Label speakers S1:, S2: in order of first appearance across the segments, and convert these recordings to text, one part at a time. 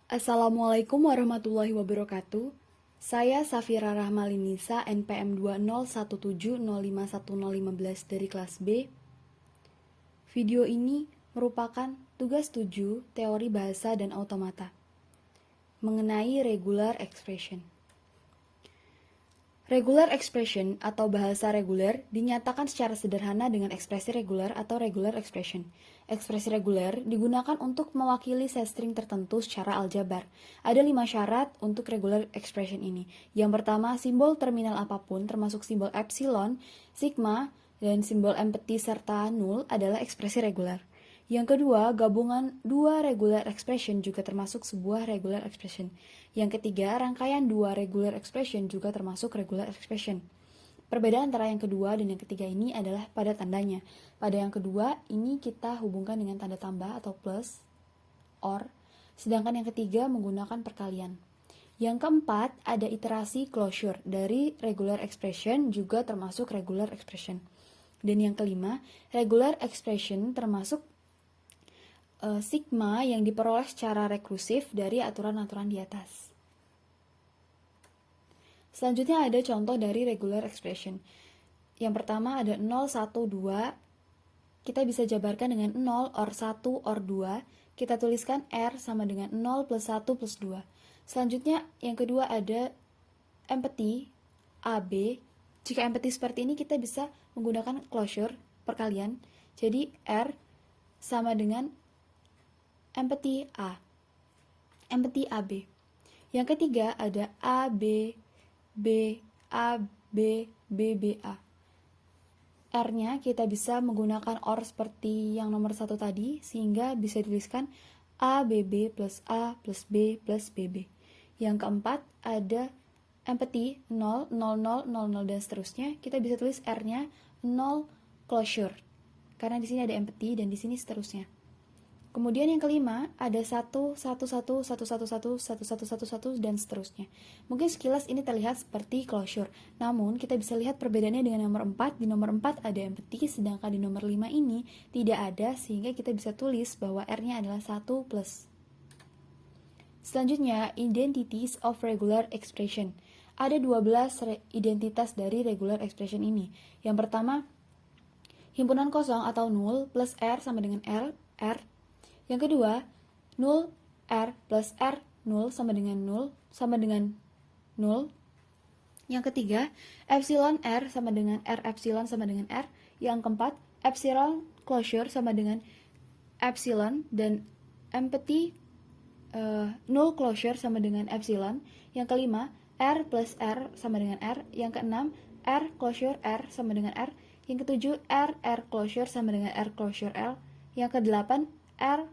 S1: Assalamualaikum warahmatullahi wabarakatuh. Saya Safira Rahmalinisa, NPM 20170510015 dari kelas B. Video ini merupakan tugas 7 teori bahasa dan automata mengenai regular expression. Regular expression atau bahasa reguler dinyatakan secara sederhana dengan ekspresi reguler atau regular expression. Ekspresi reguler digunakan untuk mewakili set string tertentu secara aljabar. Ada 5 syarat untuk regular expression ini. Yang pertama, simbol terminal apapun termasuk simbol epsilon, sigma, dan simbol empty serta null adalah ekspresi reguler. Yang kedua, gabungan dua regular expression juga termasuk sebuah regular expression. Yang ketiga, rangkaian dua regular expression juga termasuk regular expression. Perbedaan antara yang kedua dan yang ketiga ini adalah pada tandanya. Pada yang kedua, ini kita hubungkan dengan tanda tambah atau plus, or, sedangkan yang ketiga menggunakan perkalian. Yang keempat, ada iterasi closure dari regular expression juga termasuk regular expression. Dan yang kelima, regular expression termasuk sigma yang diperoleh secara rekursif dari aturan-aturan di atas. Selanjutnya ada contoh dari regular expression. Yang pertama ada 0, 1, 2. Kita bisa jabarkan dengan 0 or 1 or 2. Kita tuliskan R sama dengan 0 plus 1 plus 2. Selanjutnya yang kedua ada empty, AB. Jika empty seperti ini kita bisa menggunakan closure, perkalian. Jadi R sama dengan empty A. Empty AB. Yang ketiga ada AB, B, A, B, B, B, A. R-nya kita bisa menggunakan OR seperti yang nomor 1 tadi, sehingga bisa dituliskan A, B, B plus A plus B plus BB. Yang keempat ada empty 0, 0, 0, 0, 0 dan seterusnya. Kita bisa tulis R-nya 0 closure, karena di sini ada empty dan di sini seterusnya. Kemudian yang kelima ada 1, 1, 1, 1, 1, 1, 1, 1, 1, 1, dan seterusnya. Mungkin sekilas ini terlihat seperti closure. Namun kita bisa lihat perbedaannya dengan nomor 4. Di nomor 4 ada empty, sedangkan di nomor 5 ini tidak ada, sehingga kita bisa tulis bahwa R-nya adalah 1 plus. Selanjutnya, identities of regular expression. Ada 12 identitas dari regular expression ini. Yang pertama, himpunan kosong atau null plus R sama dengan R. Yang kedua, null R plus R, null sama dengan null, sama dengan null. Yang ketiga, epsilon R sama dengan R epsilon sama dengan R. Yang keempat, epsilon closure sama dengan epsilon, dan empty null closure sama dengan epsilon. Yang kelima, R plus R sama dengan R. Yang keenam, R closure R sama dengan R. Yang ketujuh, R closure sama dengan R closure L. Yang kedelapan, R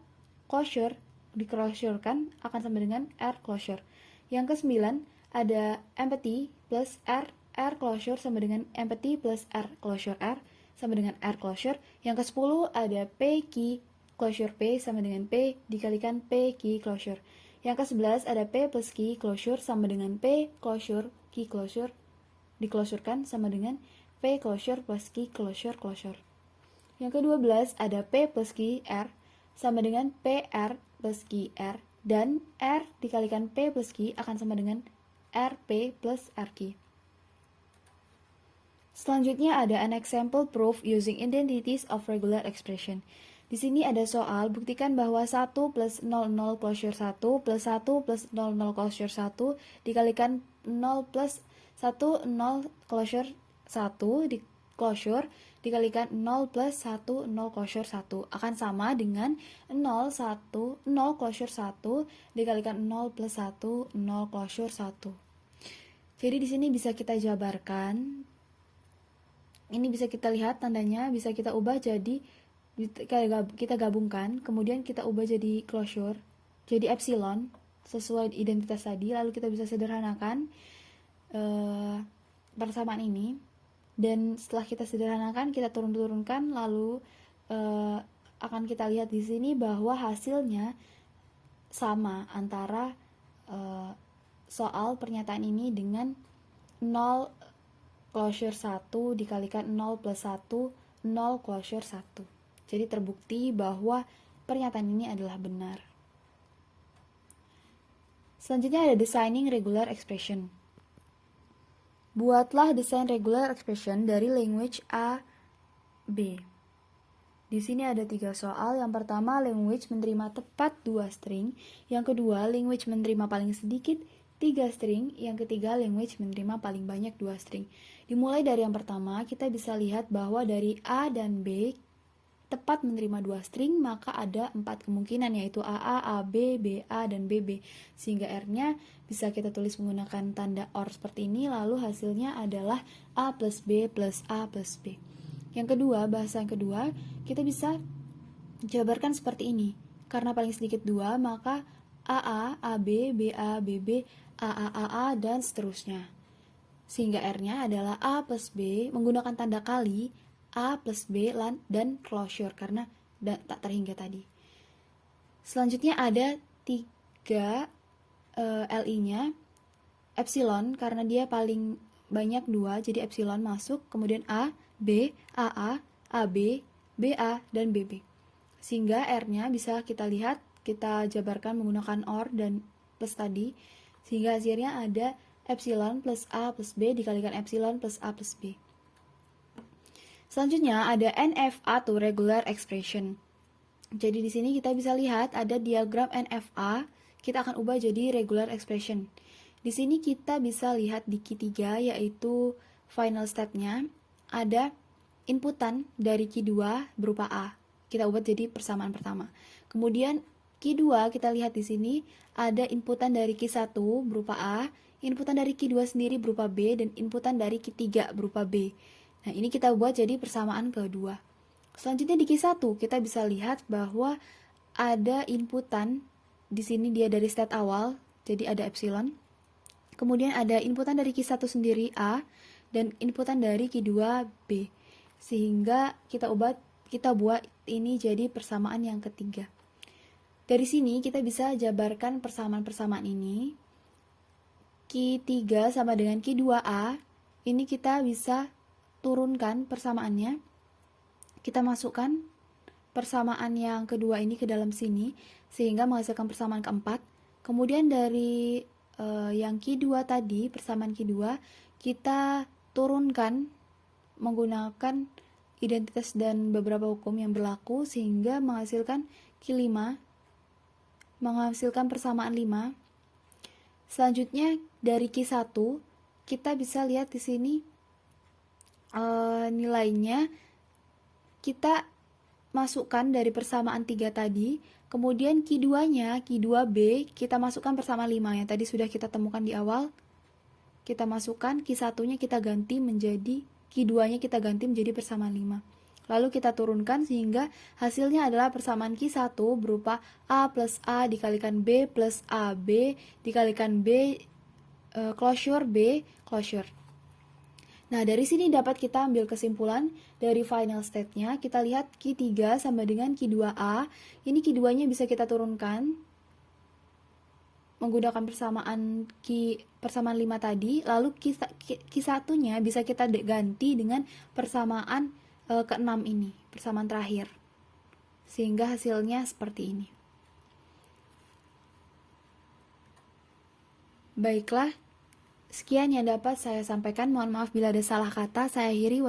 S1: closure di-closurekan akan sama dengan R closure. Yang kesembilan ada empty plus R closure sama dengan empty plus R closure R sama dengan R closure. Yang ke-10 ada P key closure P sama dengan P dikalikan P key closure. Yang ke-11 ada P plus key closure sama dengan P closure key closure di-closurekan sama dengan P closure plus key closure closure. Yang ke-12 ada P plus key R sama dengan PR plus key R, dan R dikalikan P plus key akan sama dengan RP plus R key. Selanjutnya ada an example proof using identities of regular expression. Di sini ada soal, buktikan bahwa 1 plus 00 closure 1 plus 1 plus 00 closure 1 dikalikan 0 plus 1 0 closure 1 di closure dikalikan 0 plus 1 0 closure 1 akan sama dengan 0 1 0 closure 1 dikalikan 0 plus 1 0 closure 1. Jadi di sini bisa kita jabarkan. Ini bisa kita lihat tandanya, bisa kita ubah jadi, kita gabungkan, kemudian kita ubah jadi closure, jadi epsilon sesuai identitas tadi. Lalu kita bisa sederhanakan persamaan ini. Dan setelah kita sederhanakan, kita turunkan, lalu akan kita lihat di sini bahwa hasilnya sama antara soal pernyataan ini dengan 0 closure 1 dikalikan 0 plus 1 0 closure 1. Jadi terbukti bahwa pernyataan ini adalah benar. Selanjutnya ada designing regular expression. Buatlah desain regular expression dari language A, B. Di sini ada 3 soal. Yang pertama, language menerima tepat 2 string. Yang kedua, language menerima paling sedikit 3 string. Yang ketiga, language menerima paling banyak 2 string. Dimulai dari yang pertama, kita bisa lihat bahwa dari A dan B tepat menerima 2 string, maka ada 4 kemungkinan, yaitu AA, AB, BA, dan BB. Sehingga R-nya bisa kita tulis menggunakan tanda OR seperti ini, lalu hasilnya adalah A plus B plus A plus B. Yang kedua, bahasa yang kedua, kita bisa jabarkan seperti ini. Karena paling sedikit 2, maka AA, AB, BA, BB, AA, dan seterusnya. Sehingga R-nya adalah A plus B menggunakan tanda kali, A plus B dan closure, karena tak terhingga tadi. Selanjutnya ada 3 LI-nya, epsilon, karena dia paling banyak 2, jadi epsilon masuk, kemudian A, B, AA, AB, BA, dan BB. Sehingga R-nya bisa kita lihat, kita jabarkan menggunakan OR dan plus tadi, sehingga hasilnya ada epsilon plus A plus B dikalikan epsilon plus A plus B. Selanjutnya ada NFA to regular expression. Jadi di sini kita bisa lihat ada diagram NFA, kita akan ubah jadi regular expression. Di sini kita bisa lihat di Q3, yaitu final step-nya, ada inputan dari Q2 berupa A. Kita ubah jadi persamaan pertama. Kemudian Q2 kita lihat di sini ada inputan dari Q1 berupa A, inputan dari Q2 sendiri berupa B, dan inputan dari Q3 berupa B. Nah, ini kita buat jadi persamaan kedua. Selanjutnya di Q1 kita bisa lihat bahwa ada inputan, di sini dia dari state awal, jadi ada epsilon. Kemudian ada inputan dari Q1 sendiri A, dan inputan dari Q2 B. Sehingga kita buat ini jadi persamaan yang ketiga. Dari sini kita bisa jabarkan persamaan-persamaan ini. Q3 sama dengan Q2A, ini kita bisa turunkan persamaannya. Kita masukkan persamaan yang kedua ini ke dalam sini, sehingga menghasilkan persamaan keempat. Kemudian dari yang Q2 tadi, persamaan Q2, kita turunkan menggunakan identitas dan beberapa hukum yang berlaku, sehingga menghasilkan Q5, menghasilkan persamaan 5. Selanjutnya dari Q1, kita bisa lihat di sini nilainya kita masukkan dari persamaan 3 tadi, kemudian Q2-nya, Q2B, kita masukkan persamaan 5 yang tadi sudah kita temukan di awal. Kita masukkan, Q1-nya kita ganti menjadi, Q2-nya kita ganti menjadi persamaan 5. Lalu kita turunkan sehingga hasilnya adalah persamaan Q1 berupa A plus A dikalikan B plus AB dikalikan B closure B closure. Nah, dari sini dapat kita ambil kesimpulan dari final state-nya. Kita lihat Q3 sama dengan Q2A. Ini Q2-nya bisa kita turunkan menggunakan persamaan 5 tadi. Lalu Q1-nya bisa kita ganti dengan persamaan ke-6 ini, persamaan terakhir. Sehingga hasilnya seperti ini. Baiklah, sekian yang dapat saya sampaikan. Mohon maaf bila ada salah kata. Saya akhiri.